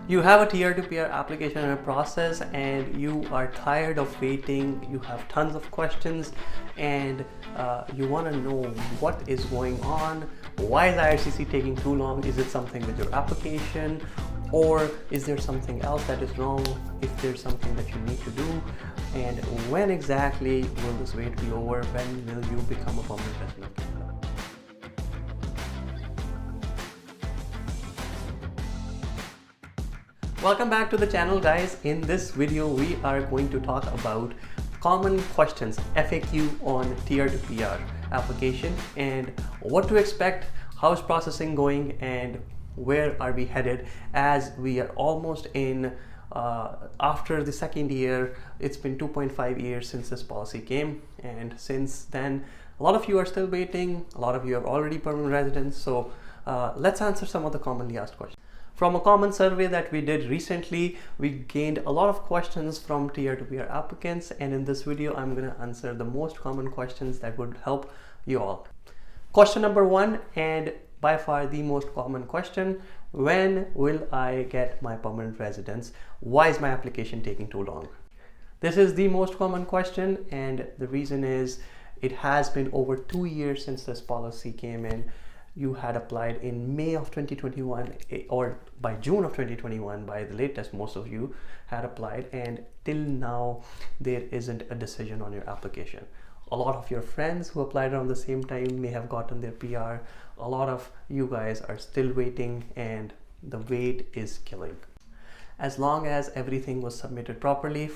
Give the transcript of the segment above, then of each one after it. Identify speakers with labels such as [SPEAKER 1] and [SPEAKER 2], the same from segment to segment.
[SPEAKER 1] You have a tier to PR application in a process and you are tired of waiting, you have tons of questions and you want to know what is going on. Why is IRCC taking too long? Is it something with your application, or is there something else that is wrong? If there's something that you need to do, and when exactly will this wait be over? When will you become a permanent resident of Canada? Welcome back to the channel, guys. In this video we are going to talk about common questions, FAQ on tier to PR application, and what to expect, how is processing going, and where are we headed, as we are almost in after the second year. It's been 2.5 years since this policy came, and since then a lot of you are still waiting, a lot of you are already permanent residents. So let's answer some of the commonly asked questions. From a common survey that we did recently, we gained a lot of questions from tier to PR applicants, and in this video I'm going to answer the most common questions that would help you all. Question number one, and by far the most common question: when will I get my permanent residence? Why is my application taking too long? This is the most common question, and the reason is it has been over 2 years since this policy came in. You had applied in May of 2021, or by June of 2021 by the latest, most of you had applied, and till now there isn't a decision on your application. A lot of your friends who applied around the same time may have gotten their PR. A lot of you guys are still waiting, and the wait is killing. As long as everything was submitted properly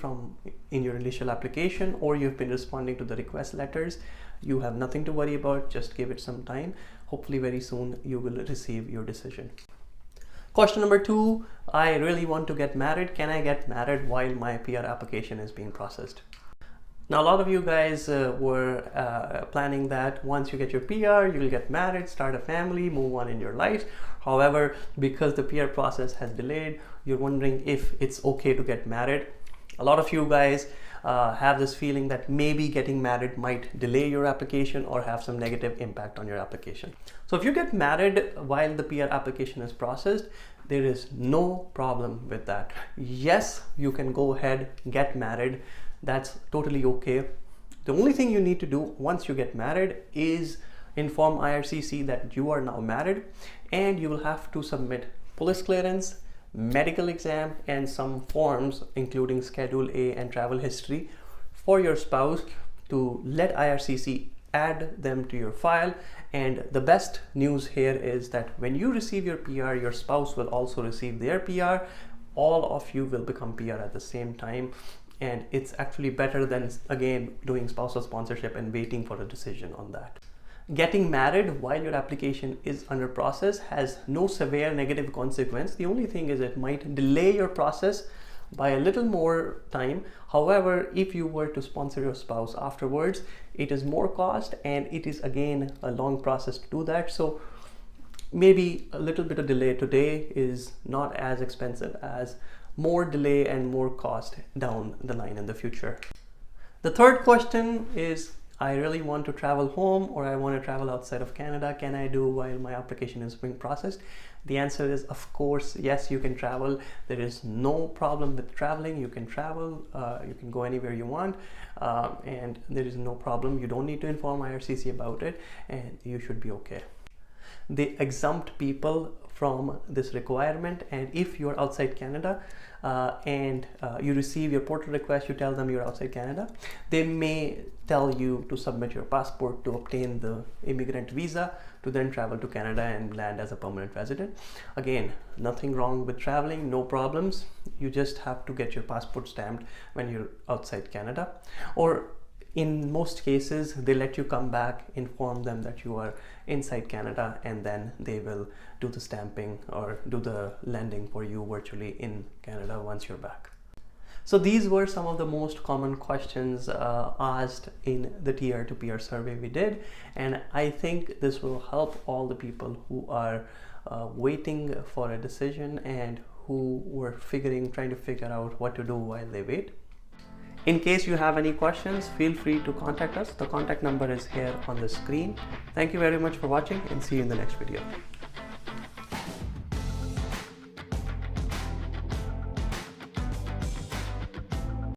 [SPEAKER 1] in your initial application, or you've been responding to the request letters, you have nothing to worry about. Just give it some time. Hopefully very soon you will receive your decision. Question number two, I really want to get married. Can I get married while my PR application is being processed? Now, a lot of you guys were planning that once you get your PR, you will get married, start a family, move on in your life. However, because the PR process has delayed, you're wondering if it's okay to get married. A lot of you guys have this feeling that maybe getting married might delay your application or have some negative impact on your application. So if you get married while the PR application is processed, there is no problem with that. Yes, you can go ahead, get married. That's totally okay. The only thing you need to do once you get married is inform IRCC that you are now married, and you will have to submit police clearance, medical exam, and some forms including Schedule A and travel history for your spouse to let IRCC add them to your file. And the best news here is that when you receive your PR, your spouse will also receive their PR. All of you will become PR at the same time. And it's actually better than, again, doing spousal sponsorship and waiting for a decision on that. Getting married while your application is under process has no severe negative consequence. The only thing is it might delay your process by a little more time. However, if you were to sponsor your spouse afterwards, it is more cost, and it is again a long process to do that. So maybe a little bit of delay today is not as expensive as more delay and more cost down the line in the future. The third question is, I really want to travel home, or I want to travel outside of Canada. Can I do while my application is being processed? The answer is, of course, yes, you can travel. There is no problem with traveling. You can travel, you can go anywhere you want, and there is no problem. You don't need to inform IRCC about it, and you should be okay. They exempt people from this requirement, and if you're outside Canada and you receive your portal request, you tell them you're outside Canada, they may tell you to submit your passport to obtain the immigrant visa to then travel to Canada and land as a permanent resident. Again, nothing wrong with traveling, no problems. You just have to get your passport stamped when you're outside Canada, or in most cases they let you come back, inform them that you are inside Canada, and then they will do the stamping or do the landing for you virtually in Canada once you're back. So these were some of the most common questions asked in the tier to PR survey we did, and I think this will help all the people who are waiting for a decision and who were trying to figure out what to do while they wait. In case you have any questions, feel free to contact us. The contact number is here on the screen. Thank you very much for watching, and see you in the next video.